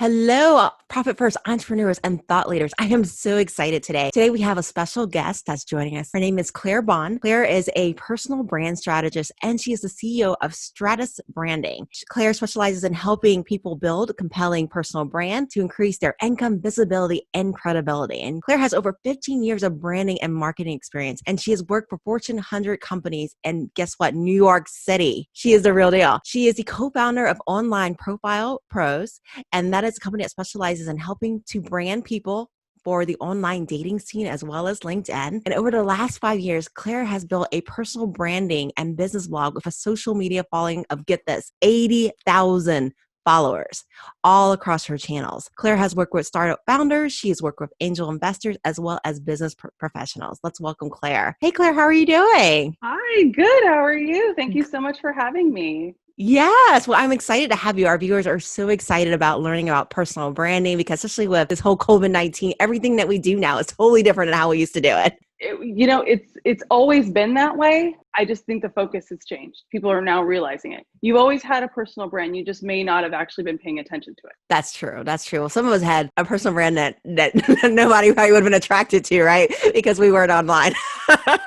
Hello, Profit First entrepreneurs and thought leaders. I am so excited today. Today, we have a special guest that's joining us. Her name is Claire Bahn. Claire is a personal brand strategist, and she is the CEO of Stratus Branding. Claire specializes in helping people build a compelling personal brand to increase their income, visibility, and credibility. And Claire has over 15 years of branding and marketing experience, and she has worked for Fortune 100 companies. And guess what? New York City. She is the real deal. She is the co-founder of Online Profile Pros, and that is a company that specializes in helping to brand people for the online dating scene as well as LinkedIn. And over the last 5 years, Claire has built a personal branding and business blog with a social media following of, get this, 80,000 followers all across her channels. Claire has worked with startup founders. She has worked with angel investors as well as business professionals. Let's welcome Claire. Hey, Claire, how are you doing? Hi, good. How are you? Thank you so much for having me. Yes. Well, I'm excited to have you. Our viewers are so excited about learning about personal branding because especially with this whole COVID-19, everything that we do now is totally different than how we used to do it. It's always been that way. I just think the focus has changed. People are now realizing it. You've always had a personal brand. You just may not have actually been paying attention to it. That's true. That's true. Well, some of us had a personal brand that nobody probably would have been attracted to, right? Because we weren't online.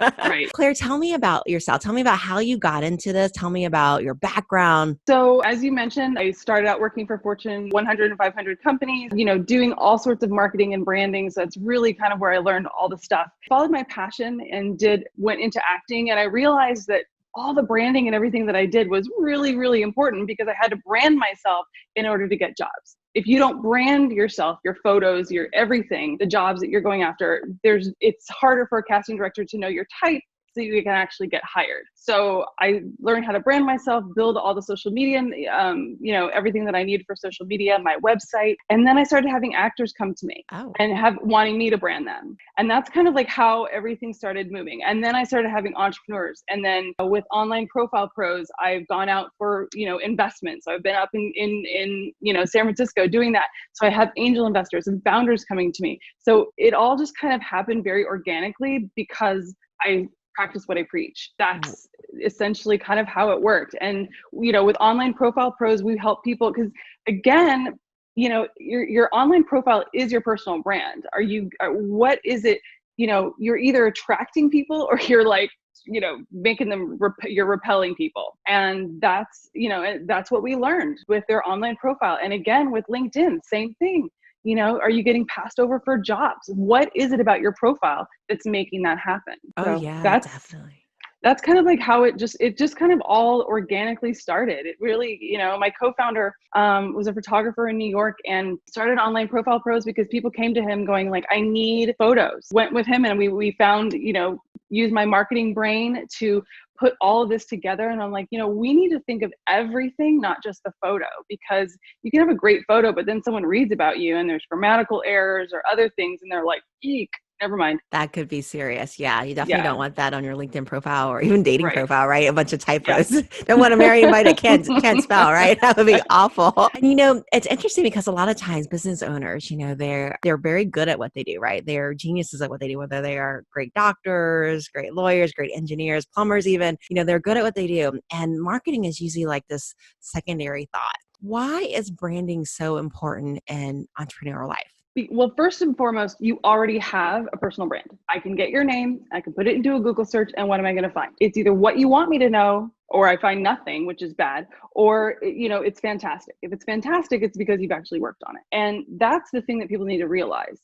Right. Claire, tell me about yourself. Tell me about how you got into this. Tell me about your background. So as you mentioned, I started out working for Fortune 100 and 500 companies, doing all sorts of marketing and branding. So that's really kind of where I learned all the stuff. Followed my passion and went into acting. And I realized that all the branding and everything that I did was really, really important because I had to brand myself in order to get jobs. If you don't brand yourself, your photos, your everything, the jobs that you're going after, it's harder for a casting director to know your type so you can actually get hired. So I learned how to brand myself, build all the social media, everything that I needed for social media, my website. And then I started having actors come to me and wanting me to brand them. And that's kind of like how everything started moving. And then I started having entrepreneurs. And then with Online Profile Pros, I've gone out for, investments. So I've been up in San Francisco doing that. So I have angel investors and founders coming to me. So it all just kind of happened very organically because I practice what I preach. That's essentially kind of how it worked. And, with Online Profile Pros, we help people because again, your online profile is your personal brand. What is it? You're either attracting people or you're like, making them, you're repelling people. And that's what we learned with their online profile. And again, with LinkedIn, same thing. Are you getting passed over for jobs? What is it about your profile that's making that happen? Oh, yeah, definitely. That's kind of like how it just kind of all organically started. It really, my co-founder was a photographer in New York and started Online Profile Pros because people came to him going like, I need photos. Went with him and we found, used my marketing brain to put all of this together. And I'm like, we need to think of everything, not just the photo, because you can have a great photo, but then someone reads about you and there's grammatical errors or other things. And they're like, eek, never mind. That could be serious. Yeah. You definitely don't want that on your LinkedIn profile or even dating profile, right? A bunch of typos. Yeah. Don't want to marry anybody that can't spell, right? That would be awful. And it's interesting because a lot of times business owners, they're very good at what they do, right? They're geniuses at what they do, whether they are great doctors, great lawyers, great engineers, plumbers even, they're good at what they do. And marketing is usually like this secondary thought. Why is branding so important in entrepreneurial life? Well, first and foremost, you already have a personal brand. I can get your name, I can put it into a Google search, and what am I going to find? It's either what you want me to know, or I find nothing, which is bad, or, it's fantastic. If it's fantastic, it's because you've actually worked on it. And that's the thing that people need to realize.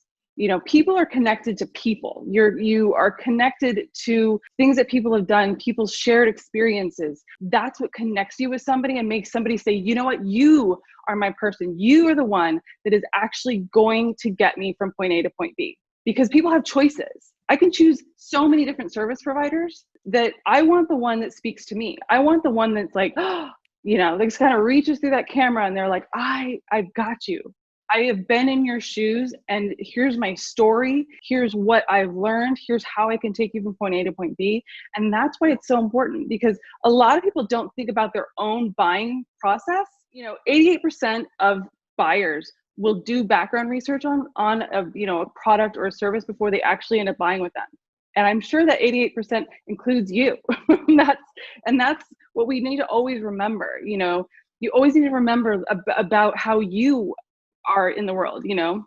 People are connected to people. You are connected to things that people have done, people's shared experiences. That's what connects you with somebody and makes somebody say, you know what, you are my person. You are the one that is actually going to get me from point A to point B. Because people have choices. I can choose so many different service providers that I want the one that speaks to me. I want the one that's like, they just kind of reaches through that camera and they're like, I've got you. I have been in your shoes and here's my story. Here's what I've learned. Here's how I can take you from point A to point B. And that's why it's so important because a lot of people don't think about their own buying process. 88% of buyers will do background research on a product or a service before they actually end up buying with them. And I'm sure that 88% includes you. and that's what we need to always remember. You always need to remember about how you are in the world, you know?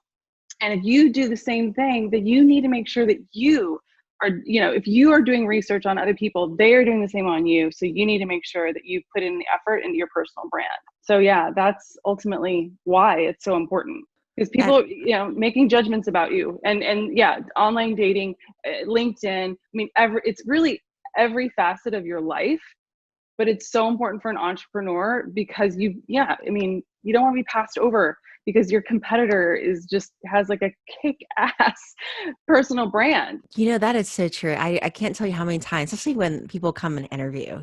And if you do the same thing, then you need to make sure that you are, you know, if you are doing research on other people, they are doing the same on you. So you need to make sure that you put in the effort into your personal brand. So yeah, that's ultimately why it's so important. Because That people, you know, making judgments about you, and yeah, online dating, LinkedIn. I mean, it's really every facet of your life, but it's so important for an entrepreneur because I mean, you don't want to be passed over because your competitor has like a kick ass personal brand. That is so true. I can't tell you how many times, especially when people come and interview,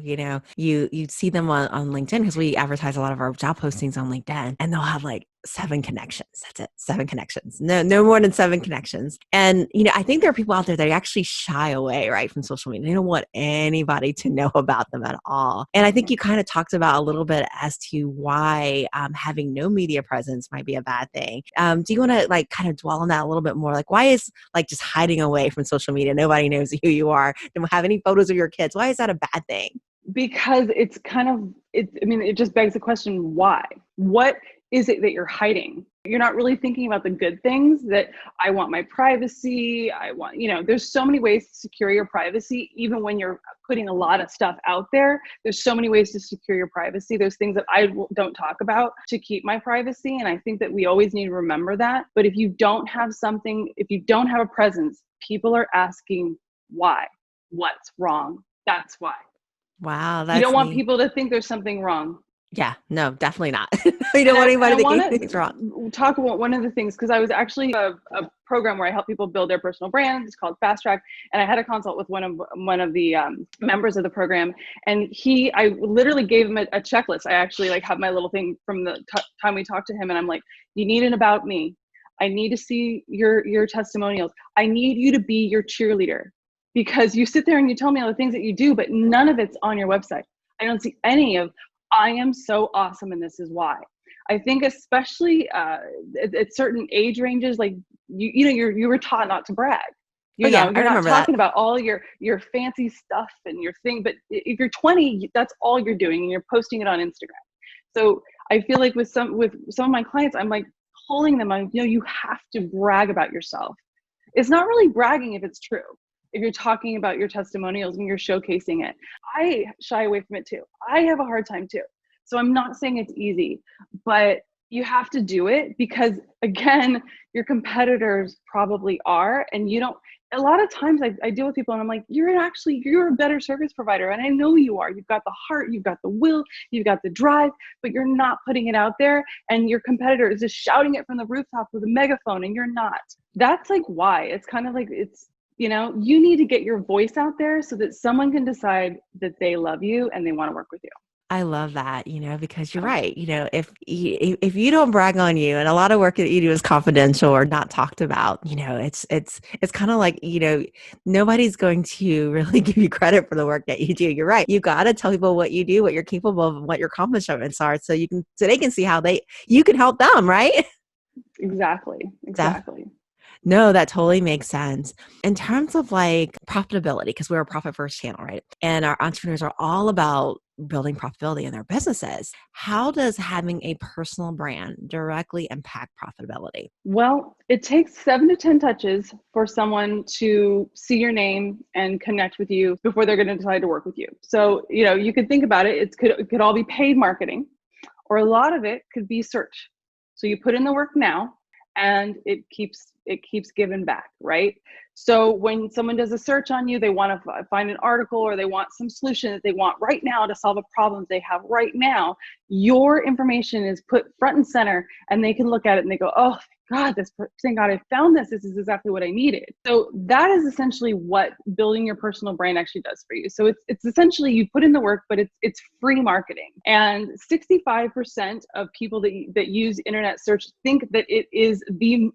you see them on LinkedIn because we advertise a lot of our job postings on LinkedIn, and they'll have like 7 connections. That's it. 7 connections. No more than 7 connections. And, I think there are people out there that actually shy away, right, from social media. They don't want anybody to know about them at all. And I think you kind of talked about a little bit as to why having no media presence might be a bad thing. Do you want to like kind of dwell on that a little bit more? Like, why is like just hiding away from social media? Nobody knows who you are. Don't have any photos of your kids. Why is that a bad thing? Because I mean, it just begs the question, why? What is it that you're hiding? You're not really thinking about the good things that I want my privacy. There's so many ways to secure your privacy, even when you're putting a lot of stuff out there. There's so many ways to secure your privacy. There's things that I don't talk about to keep my privacy. And I think that we always need to remember that. But if you don't have a presence, people are asking why. What's wrong? That's why. Wow, You don't that's want neat. people to think there's something wrong. Yeah, no, definitely not. You don't And want I anybody to think want anything's wrong. to talk about one of the things, because I was actually a program where I help people build their personal brand. It's called Fast Track, and I had a consult with one of the members of the program, and I literally gave him a checklist. I actually like have my little thing from the time we talked to him, and I'm like, you need an about me. I need to see your testimonials. I need you to be your cheerleader, because you sit there and you tell me all the things that you do, but none of it's on your website. I don't see any of, I am so awesome and this is why. I think especially at certain age ranges, like you were taught not to brag. Oh yeah, I You're not remember that. talking about all your fancy stuff and your thing. But if you're 20, that's all you're doing, and you're posting it on Instagram. So I feel like with some of my clients, I'm like pulling them on. You have to brag about yourself. It's not really bragging if it's true. If you're talking about your testimonials and you're showcasing it, I shy away from it too. I have a hard time too. So I'm not saying it's easy, but you have to do it because, again, your competitors probably are. And you don't, a lot of times I deal with people and I'm like, you're a better service provider. And I know you are. You've got the heart, you've got the will, you've got the drive, but you're not putting it out there. And your competitor is just shouting it from the rooftop with a megaphone and you're not. That's like why. It's kind of like you need to get your voice out there so that someone can decide that they love you and they want to work with you. I love that, because you're right. If you don't brag on you, and a lot of work that you do is confidential or not talked about, it's kind of like, nobody's going to really give you credit for the work that you do. You're right. You got to tell people what you do, what you're capable of, and what your accomplishments are, so they can see how you can help them, right? Exactly. No, that totally makes sense. In terms of like profitability, because we're a profit first channel, right? And our entrepreneurs are all about building profitability in their businesses. How does having a personal brand directly impact profitability? Well, it takes 7 to 10 touches for someone to see your name and connect with you before they're going to decide to work with you. So, you could think about it. It could all be paid marketing, or a lot of it could be search. So you put in the work now, and it keeps giving back, right? So when someone does a search on you, they want to find an article, or they want some solution that they want right now to solve a problem they have right now. Your information is put front and center, and they can look at it and they go, oh God, thank God I found this. This is exactly what I needed. So that is essentially what building your personal brand actually does for you. So it's essentially you put in the work, but it's free marketing. And 65% of people that use internet search think that it is the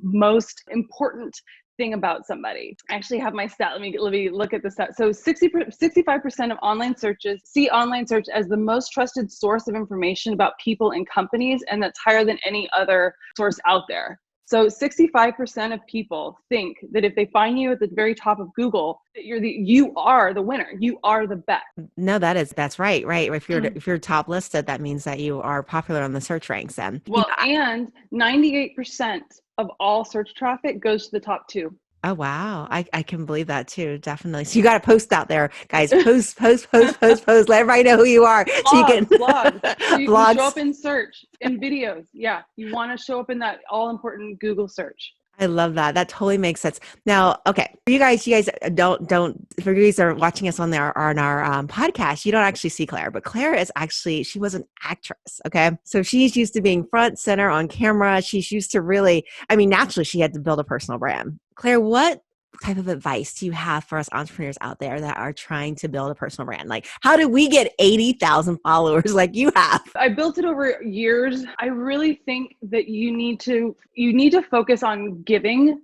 most important thing about somebody. I actually have my stat. Let me look at the stat. So 65% of online searches see online search as the most trusted source of information about people and companies, and that's higher than any other source out there. So 65% of people think that if they find you at the very top of Google, that you are the winner. You are the best. No, that's right. Right. If you're top listed, that means that you are popular on the search ranks. And Well, and 98% of all search traffic goes to the top two. oh, wow. I can believe that too. Definitely. So you got to post out there, guys. Post, post, post, post, post. Let everybody know who you are. So you can Blogs. So you can show blogs. up in search, in videos. Yeah. You want to show up in that all important Google search. I love that. That totally makes sense. Now, okay, you guys don't, for you guys that are watching us on our podcast, you don't actually see Claire, but Claire is actually, she was an actress. Okay. So she's used to being front center on camera. She's used to really, I mean, naturally she had to build a personal brand. Claire, what type of advice do you have for us entrepreneurs out there that are trying to build a personal brand? Like, how did we get 80,000 followers like you have? I built it over years. I really think that you need to focus on giving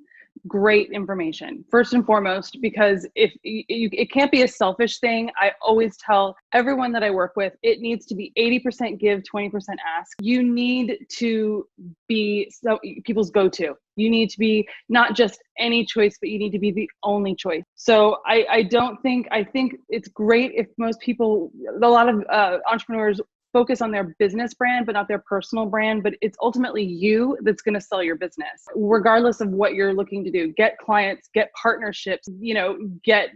great information first and foremost, because it can't be a selfish thing. I always tell everyone that I work with, it needs to be 80% give, 20% ask. You need to be people's go-to. You need to be not just any choice, but you need to be the only choice. So I think it's great if most people, a lot of entrepreneurs focus on their business brand, but not their personal brand. But it's ultimately you that's going to sell your business, regardless of what you're looking to do. Get clients, get partnerships, get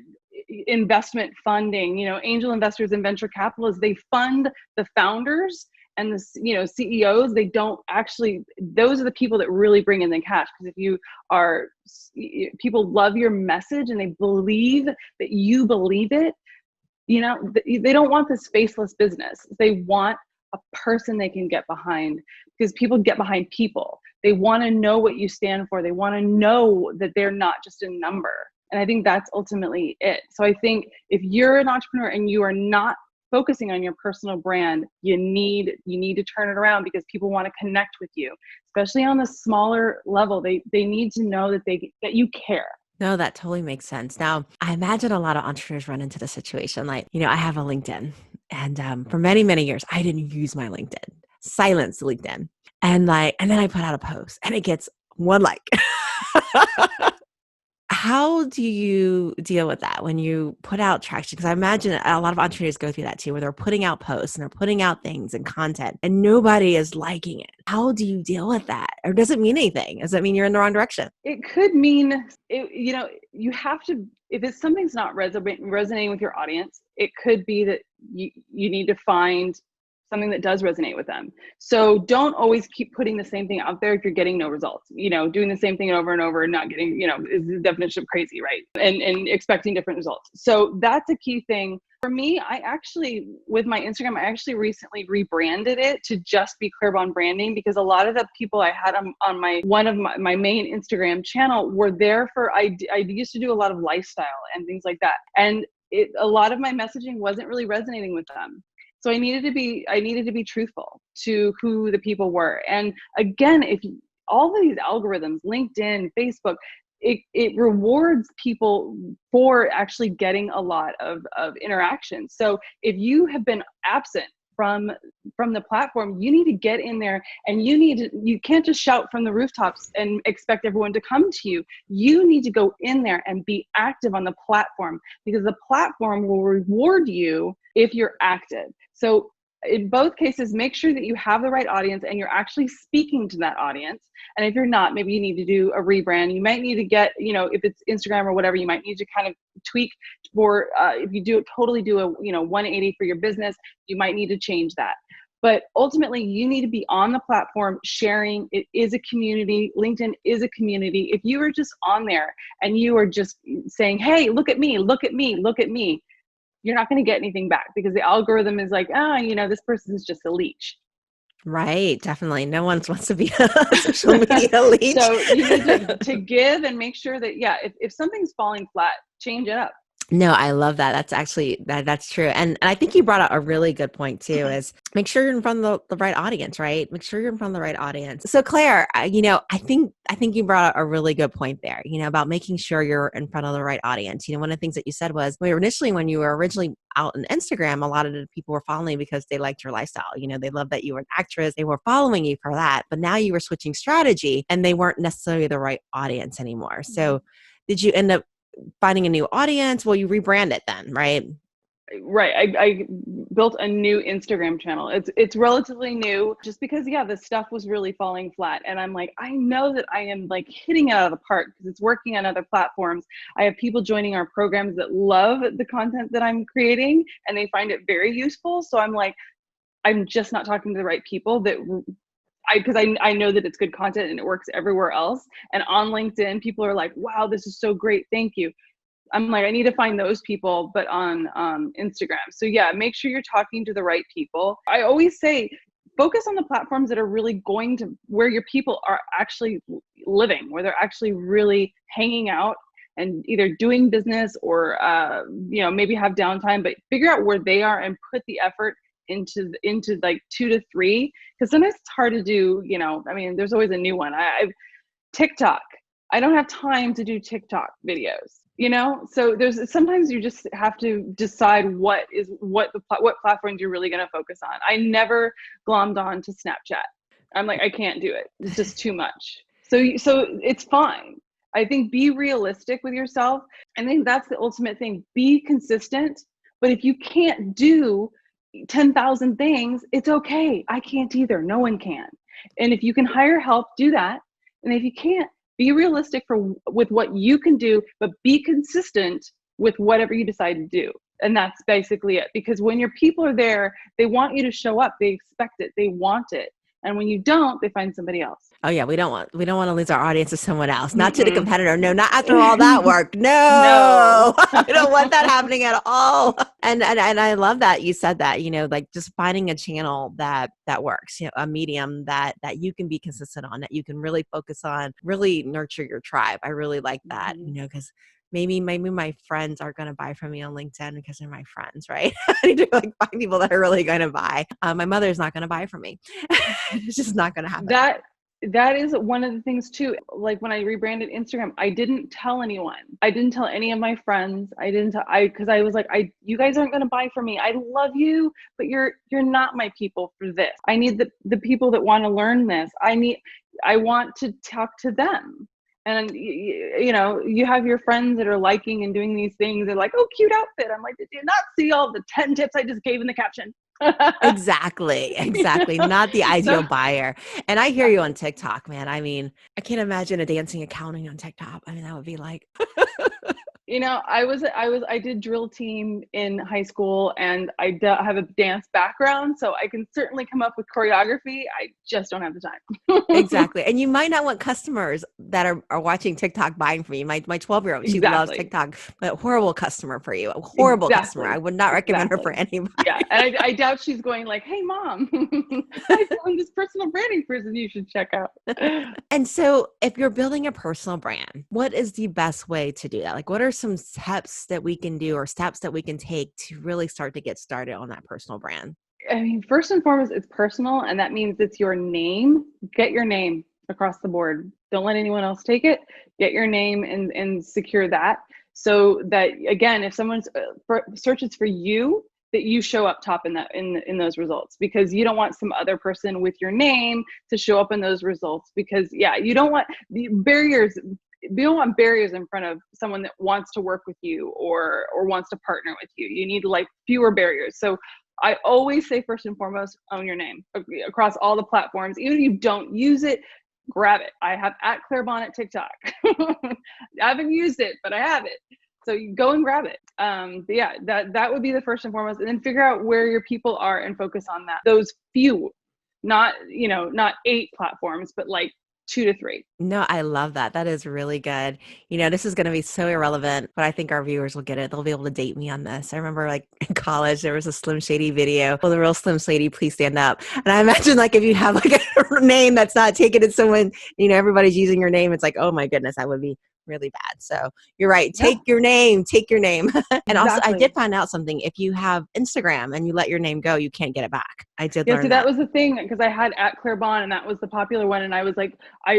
investment funding. Angel investors and venture capitalists, they fund the founders and the CEOs. They don't actually, those are the people that really bring in the cash. Because people love your message and they believe that you believe it. They don't want this faceless business. They want a person they can get behind, because people get behind people. They want to know what you stand for. They want to know that they're not just a number. And I think that's ultimately it. So I think if you're an entrepreneur and you are not focusing on your personal brand, you need to turn it around, because people want to connect with you, especially on the smaller level. They need to know that you care. No, that totally makes sense. Now, I imagine a lot of entrepreneurs run into the situation. Like, I have a LinkedIn, and for many, many years, I didn't use my LinkedIn, silenced LinkedIn. And then I put out a post and it gets one like. How do you deal with that when you put out traction? Because I imagine a lot of entrepreneurs go through that too, where they're putting out posts and they're putting out things and content and nobody is liking it. How do you deal with that? Or does it mean anything? Does it mean you're in the wrong direction? It could mean, you have to, if something's not resonating with your audience, it could be that you need to find something that does resonate with them. So don't always keep putting the same thing out there if you're getting no results. Doing the same thing over and over and not getting, is the definition of crazy, right? And expecting different results. So that's a key thing. For me, with my Instagram, I actually recently rebranded it to just be Claire Bahn Branding, because a lot of the people I had on one of my main Instagram channel were there for, I used to do a lot of lifestyle and things like that. And a lot of my messaging wasn't really resonating with them. So I needed to be truthful to who the people were. And again, if all of these algorithms, LinkedIn, Facebook, it rewards people for actually getting a lot of interaction. So if you have been absent from the platform, you need to get in there, and you can't just shout from the rooftops and expect everyone to come to you. You need to go in there and be active on the platform, because the platform will reward you if you're active. So in both cases, make sure that you have the right audience and you're actually speaking to that audience. And if you're not, maybe you need to do a rebrand. You might need to get, if it's Instagram or whatever, you might need to kind of tweak for, if you totally do a 180 for your business, you might need to change that. But ultimately, you need to be on the platform sharing. It is a community. LinkedIn is a community. If you are just on there and you are just saying, hey, look at me, look at me, look at me, you're not going to get anything back, because the algorithm is like, this person's just a leech. Right. Definitely. No one wants to be a social media leech. So you need to give and make sure that, if something's falling flat, change it up. No, I love that. That's actually that's true. And I think you brought out a really good point too, is make sure you're in front of the right audience, right? Make sure you're in front of the right audience. So Claire, I think you brought out a really good point there, about making sure you're in front of the right audience. One of the things that you said was when you were originally out on Instagram, a lot of the people were following you because they liked your lifestyle. They loved that you were an actress. They were following you for that. But now you were switching strategy and they weren't necessarily the right audience anymore. So did you end up finding a new audience? Well, you rebrand it then, right? Right. I built a new Instagram channel. It's relatively new just because, yeah, the stuff was really falling flat. And I'm like, I know that I am like hitting it out of the park because it's working on other platforms. I have people joining our programs that love the content that I'm creating and they find it very useful. So I'm like, I'm just not talking to the right people because I know that it's good content and it works everywhere else. And on LinkedIn, people are like, wow, this is so great. Thank you. I'm like, I need to find those people, but on Instagram. So yeah, make sure you're talking to the right people. I always say, focus on the platforms that are really going to where your people are actually living, where they're actually really hanging out and either doing business or, maybe have downtime, but figure out where they are and put the effort into like 2 to 3. Cause sometimes it's hard to do, there's always a new one. TikTok. I don't have time to do TikTok videos. So sometimes you just have to decide what platforms you're really going to focus on. I never glommed on to Snapchat. I'm like, I can't do it. It's just too much. So it's fine. I think be realistic with yourself. I think that's the ultimate thing. Be consistent. But if you can't do 10,000 things, it's okay. I can't either. No one can. And if you can hire help, do that. And if you can't, be realistic with what you can do, but be consistent with whatever you decide to do. And that's basically it. Because when your people are there, they want you to show up. They expect it. They want it. And when you don't, they find somebody else. Oh yeah, we don't want to lose our audience to someone else, not to the Mm-mm. competitor. No, not after all that work. No. No, I don't want that happening at all. And I love that you said that. Like just finding a channel that works. A medium that you can be consistent on, that you can really focus on, really nurture your tribe. I really like that. Because maybe my friends are going to buy from me on LinkedIn because they're my friends, right? I need to like find people that are really going to buy. My mother's not going to buy from me. It's just not going to happen. That is one of the things too. Like when I rebranded Instagram, I didn't tell anyone. I didn't tell any of my friends. Because I was like, you guys aren't going to buy from me. I love you, but you're not my people for this. I need the people that want to learn this. I want to talk to them. And you have your friends that are liking and doing these things. They're like, oh, cute outfit. I'm like, did you not see all the 10 tips I just gave in the caption? Exactly. Not the ideal buyer. And I hear you on TikTok, man. I mean, I can't imagine a dancing accounting on TikTok. I mean, that would be like, I did drill team in high school and I have a dance background, so I can certainly come up with choreography. I just don't have the time. exactly. And you might not want customers that are watching TikTok buying from you. My 12-year-old, she loves TikTok, but horrible customer for you. A horrible customer. I would not recommend her for anybody. Yeah. And I doubt she's going like, hey mom, I found this personal branding person you should check out. And so if you're building a personal brand, what is the best way to do that? Like, what are some steps that we can do or steps that we can take to really start to get started on that personal brand? I mean, first and foremost, it's personal, and that means it's your name. Get your name across the board. Don't let anyone else take it. Get your name and secure that. So that, again, if someone searches for you, that you show up top in those results, because you don't want some other person with your name to show up in those results, because you don't want the barriers. You don't want barriers in front of someone that wants to work with you or wants to partner with you. You need like fewer barriers. So I always say, first and foremost, own your name across all the platforms. Even if you don't use it, grab it. I have @Claire Bahn at TikTok. I haven't used it, but I have it. So you go and grab it. That would be the first and foremost, and then figure out where your people are and focus on that. Those few, not 8 platforms, but like 2 to 3. No, I love that. That is really good. This is going to be so irrelevant, but I think our viewers will get it. They'll be able to date me on this. I remember like in college, there was a Slim Shady video. Well, the real Slim Shady, please stand up. And I imagine like if you have like a name that's not taken, it's someone, everybody's using your name. It's like, oh my goodness, that would be really bad. So you're right. Yeah, Take your name, take your name. And also I did exactly. find out something. If you have Instagram and you let your name go, you can't get it back. I did Yeah, see, learn that that. was the thing because I had at Claire Bahn and that was the popular one. And I was like,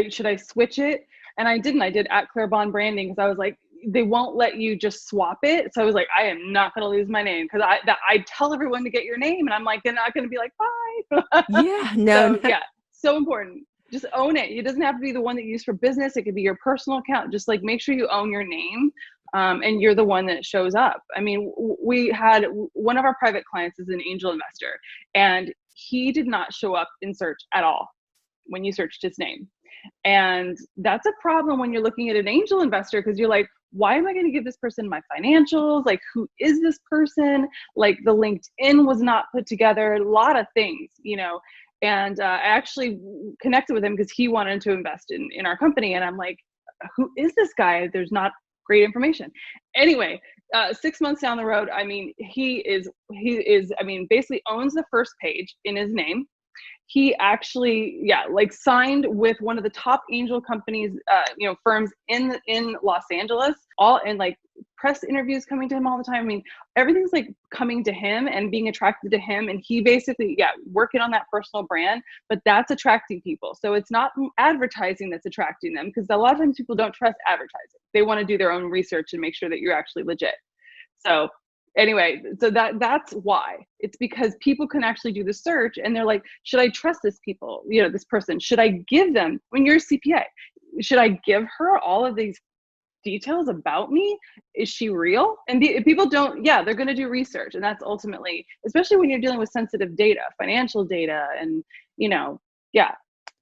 should I switch it? And I didn't. I did at Claire Bahn branding because I was like, they won't let you just swap it. So I was like, I am not going to lose my name because I tell everyone to get your name, and I'm like, they're not going to be like, bye. Yeah, no, So no. yeah, so important. Just own it. It doesn't have to be the one that you use for business. It could be your personal account. Just like make sure you own your name. And you're the one that shows up. I mean, we had one of our private clients is an angel investor, and he did not show up in search at all when you searched his name. And that's a problem when you're looking at an angel investor, because you're like, why am I going to give this person my financials? Like, who is this person? Like, the LinkedIn was not put together, a lot of things, you know. And I actually connected with him because he wanted to invest in our company. And I'm like, who is this guy? There's not great information. Anyway, 6 months down the road, I mean, he is, I mean, basically owns the first page in his name. He actually, yeah, like signed with one of the top angel companies, you know, firms in Los Angeles, all, and like press interviews coming to him all the time. I mean, everything's like coming to him and being attracted to him. And he basically, yeah, working on that personal brand, but that's attracting people. So it's not advertising that's attracting them, because a lot of times people don't trust advertising. They want to do their own research and make sure that you're actually legit. So anyway, so that's why. It's because people can actually do the search and they're like, should I trust this people, you know, this person? Should I give them, when you're a CPA, should I give her all of these details about me? Is she real? And people don't, yeah, they're going to do research. And that's ultimately, especially when you're dealing with sensitive data, financial data, and, you know, yeah,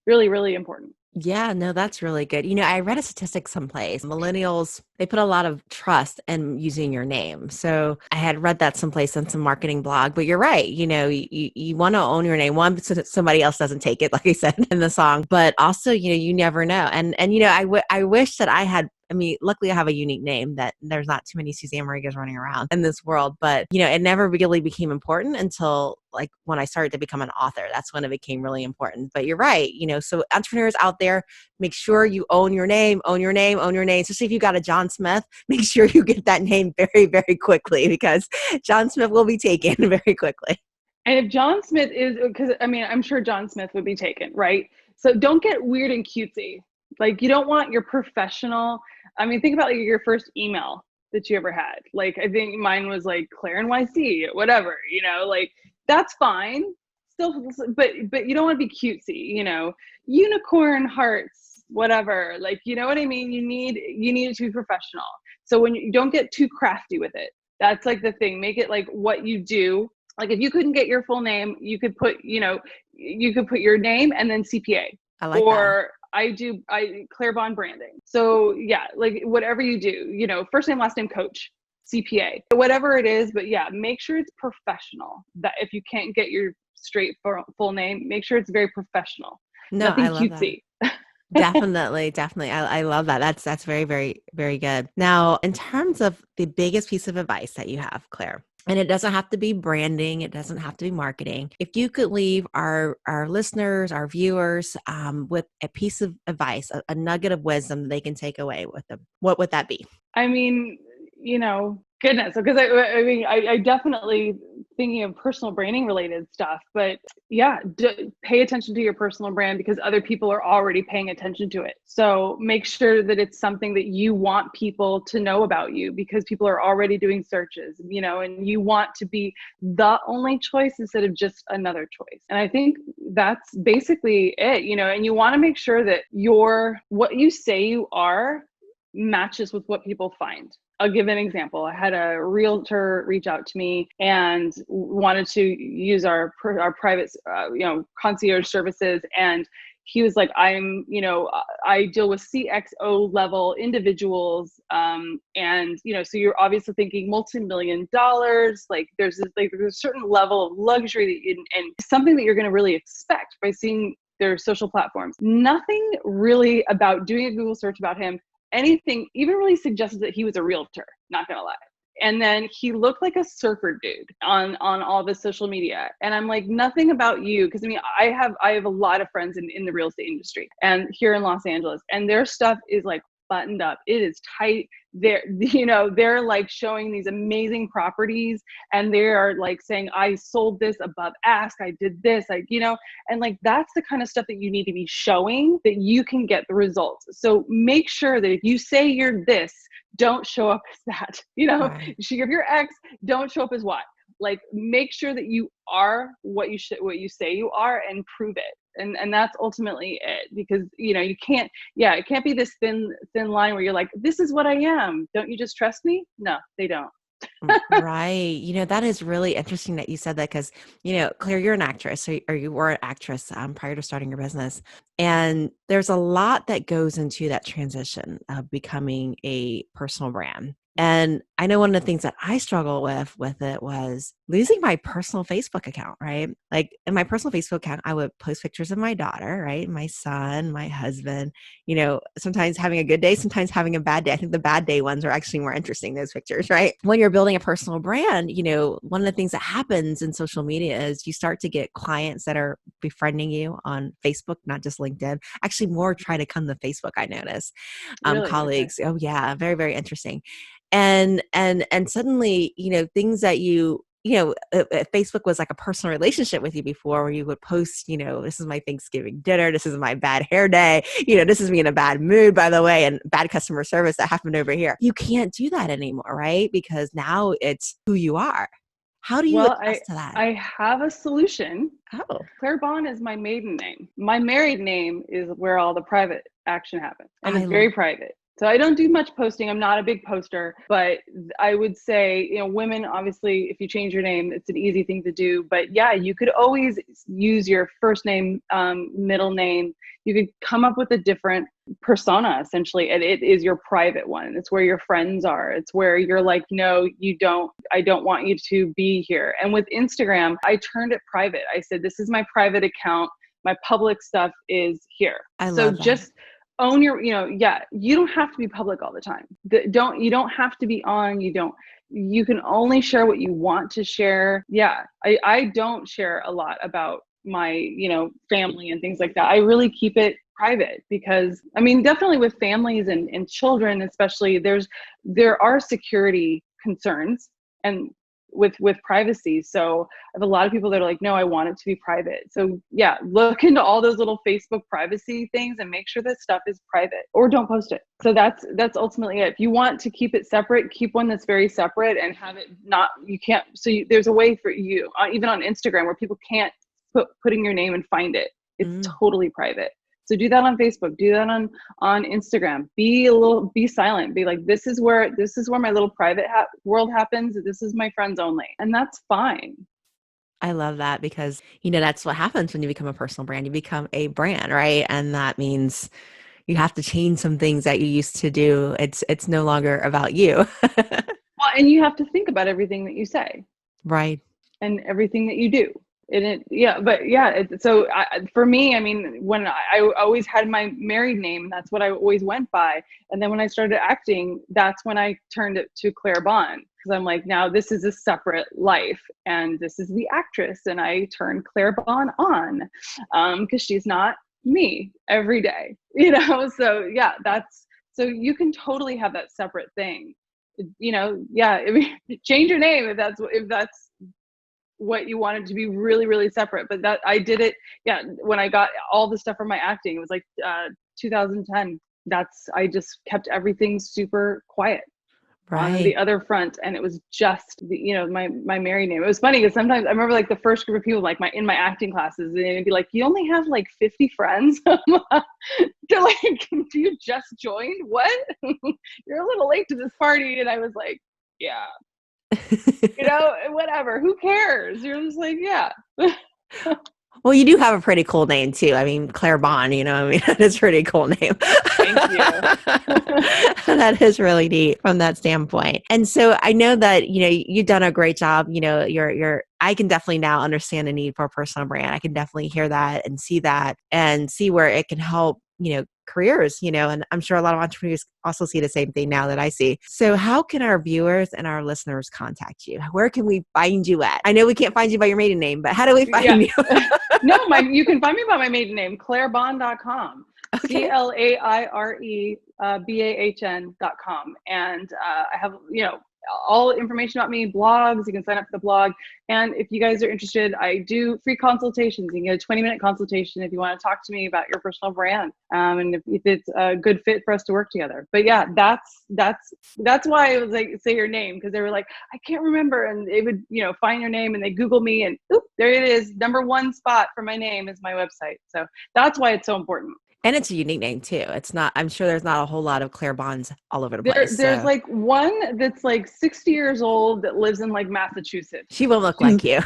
really, really important. Yeah, no, that's really good. You know, I read a statistic someplace. Millennials, they put a lot of trust in using your name. So I had read that someplace on some marketing blog, but you're right. You know, you want to own your name, one, so that somebody else doesn't take it, like I said in the song, but also, you know, you never know. And, you know, I wish that I had, I mean, luckily I have a unique name that there's not too many Susanne Marigas running around in this world, but, you know, it never really became important until like when I started to become an author. That's when it became really important. But you're right. You know, so entrepreneurs out there, make sure you own your name, own your name, own your name. Especially if you got a John Smith, make sure you get that name very, very quickly, because John Smith will be taken very quickly. And if John Smith is, because I mean, I'm sure John Smith would be taken, right? So don't get weird and cutesy. Like, you don't want your professional, I mean, think about like your first email that you ever had. Like, I think mine was like Claire NYC, whatever, you know, like that's fine. Still, but you don't want to be cutesy, you know, unicorn hearts, whatever. Like, you know what I mean? You need it to be professional. So when you don't get too crafty with it, that's like the thing. Make it like what you do. Like if you couldn't get your full name, you could put, you know, you could put your name and then CPA. I like that. Or I Claire Bahn branding. So yeah, like whatever you do, you know, first name, last name, coach, CPA, whatever it is. But yeah, make sure it's professional. That if you can't get your straight full name, make sure it's very professional. No, I Nothing love that. cutesy. Definitely, definitely. I love that. That's very, very, very good. Now, in terms of the biggest piece of advice that you have, Claire, and it doesn't have to be branding, it doesn't have to be marketing. If you could leave our listeners, our viewers, with a piece of advice, a nugget of wisdom that they can take away with them, what would that be? I mean, you know, goodness, because I mean, I definitely thinking of personal branding related stuff, but yeah, pay attention to your personal brand because other people are already paying attention to it. So make sure that it's something that you want people to know about you, because people are already doing searches, you know, and you want to be the only choice instead of just another choice. And I think that's basically it, you know, and you want to make sure that what you say you are matches with what people find. I'll give an example. I had a realtor reach out to me and wanted to use our private, you know, concierge services. And he was like, you know, I deal with CXO level individuals. And, you know, so you're obviously thinking multi-million dollars, like there's a certain level of luxury and something that you're going to really expect by seeing their social platforms. Nothing really about doing a Google search about him, anything even really suggested that he was a realtor, not gonna lie. And then he looked like a surfer dude on all the social media. And I'm like, nothing about you. Cause I mean, I have a lot of friends in the real estate industry and here in Los Angeles, and their stuff is like buttoned up. It is tight. They're like showing these amazing properties, and they are like saying, I sold this above ask. I did this, and like, that's the kind of stuff that you need to be showing that you can get the results. So make sure that if you say you're this, don't show up as that, Right. if you're X, don't show up as Y. Like, make sure that you are what you say you are, and prove it. And that's ultimately it, because you can't, it can't be this thin line where you're like, this is what I am, don't you just trust me? No, they don't. Right. That is really interesting that you said that because, Claire, you're an actress, or you were an actress prior to starting your business. And there's a lot that goes into that transition of becoming a personal brand. And I know one of the things that I struggle with it was losing my personal Facebook account, right? Like, in my personal Facebook account, I would post pictures of my daughter, right? My son, my husband, sometimes having a good day, sometimes having a bad day. I think the bad day ones are actually more interesting, those pictures, right? When you're building a personal brand, one of the things that happens in social media is you start to get clients that are befriending you on Facebook, not just LinkedIn. Actually, more try to come to Facebook, I notice. Really? Okay. Colleagues. Oh yeah, very, very interesting. And suddenly, things that Facebook was like a personal relationship with you before, where you would post, this is my Thanksgiving dinner, this is my bad hair day, this is me in a bad mood, by the way, and bad customer service that happened over here. You can't do that anymore, right? Because now it's who you are. How do you Well, adjust to that? I have a solution. Oh, Claire Bahn is my maiden name. My married name is where all the private action happens, and I it's very private. So I don't do much posting. I'm not a big poster, but I would say, women, obviously, if you change your name, it's an easy thing to do. But yeah, you could always use your first name, middle name. You could come up with a different persona, essentially, and it is your private one. It's where your friends are. It's where you're like, no, I don't want you to be here. And with Instagram, I turned it private. I said, this is my private account. My public stuff is here. I So love that. just own your, you don't have to be public all the time. You don't have to be on, you can only share what you want to share. Yeah. I don't share a lot about my, family and things like that. I really keep it private because, definitely with families and children, especially, there are security concerns and with privacy. So I have a lot of people that are like, no, I want it to be private. So yeah, look into all those little Facebook privacy things and make sure that stuff is private, or don't post it. So that's ultimately it. If you want to keep it separate, keep one that's very separate and have it there's a way for you, even on Instagram, where people can't put in your name and find it. It's totally private. So do that on Facebook, do that on Instagram. Be silent. Be like, this is where my little private world happens. This is my friends only. And that's fine. I love that because, that's what happens when you become a personal brand. You become a brand, right? And that means you have to change some things that you used to do. It's no longer about you. Well, and you have to think about everything that you say. Right. And everything that you do. For me, when I always had my married name, that's what I always went by. And then when I started acting, that's when I turned it to Claire Bahn, because I'm like, now this is a separate life, and this is the actress, and I turned Claire Bahn on, because she's not me every day, So yeah, so you can totally have that separate thing, change your name if that's what you wanted to be really, really separate. But that I did it. Yeah. When I got all the stuff from my acting, it was like 2010. I just kept everything super quiet on the other front. And it was just my married name. It was funny because sometimes I remember like the first group of people, like in my acting classes, and it'd be like, you only have like 50 friends. They're like, do you just join? What? You're a little late to this party. And I was like, yeah. Whatever, who cares? You're just like, yeah. Well, you do have a pretty cool name too. Claire Bahn, that is a pretty cool name. Thank you. That is really neat from that standpoint. And so I know that, you've done a great job. I can definitely now understand the need for a personal brand. I can definitely hear that and see where it can help, careers, and I'm sure a lot of entrepreneurs also see the same thing now that I see. So how can our viewers and our listeners contact you? Where can we find you at? I know we can't find you by your maiden name, but how do we find you? No, you can find me by my maiden name, clairebahn.com. Okay. ClaireBahn.com. And I have, all information about me, blogs. You can sign up for the blog. And if you guys are interested, I do free consultations. You can get a 20-minute consultation if you want to talk to me about your personal brand, and if it's a good fit for us to work together. But yeah, that's why I was like, say your name, because they were like, I can't remember, and they would find your name and they Google me, and oop, there it is. Number one spot for my name is my website. So that's why it's so important. And it's a unique name too. It's not, I'm sure there's not a whole lot of Claire Bahns all over the place. There's So like one that's like 60 years old that lives in like Massachusetts. she will look like you.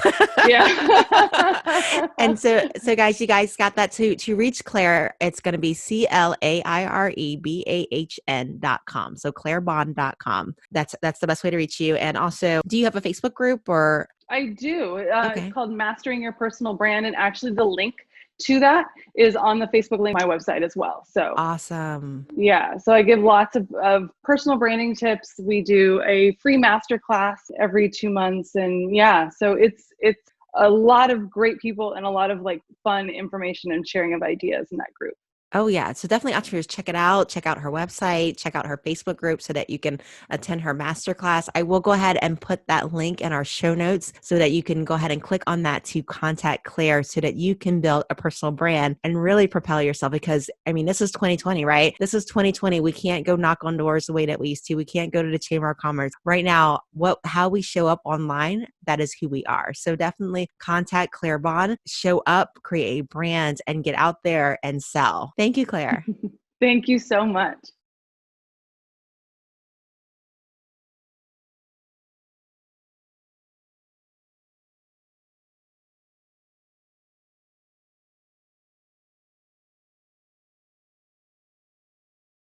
Yeah. And so guys, you guys got that to reach Claire. It's going to be ClaireBahn.com. So ClaireBahn.com. That's the best way to reach you. And also, do you have a Facebook group or? I do. Okay. It's called Mastering Your Personal Brand. And actually the link to that is on the Facebook link, my website as well. So Awesome. yeah, so I give lots of personal branding tips. We do a free masterclass every 2 months. And yeah, so it's a lot of great people and a lot of like fun information and sharing of ideas in that group. Oh yeah. So definitely entrepreneurs, check it out. Check out her website, check out her Facebook group so that you can attend her masterclass. I will go ahead and put that link in our show notes so that you can go ahead and click on that to contact Claire so that you can build a personal brand and really propel yourself. Because I mean, this is 2020, right? This is 2020. We can't go knock on doors the way that we used to. We can't go to the Chamber of Commerce. Right now, how we show up online, that is who we are. So definitely contact Claire Bahn, show up, create a brand, and get out there and sell. Thank you, Claire. Thank you so much.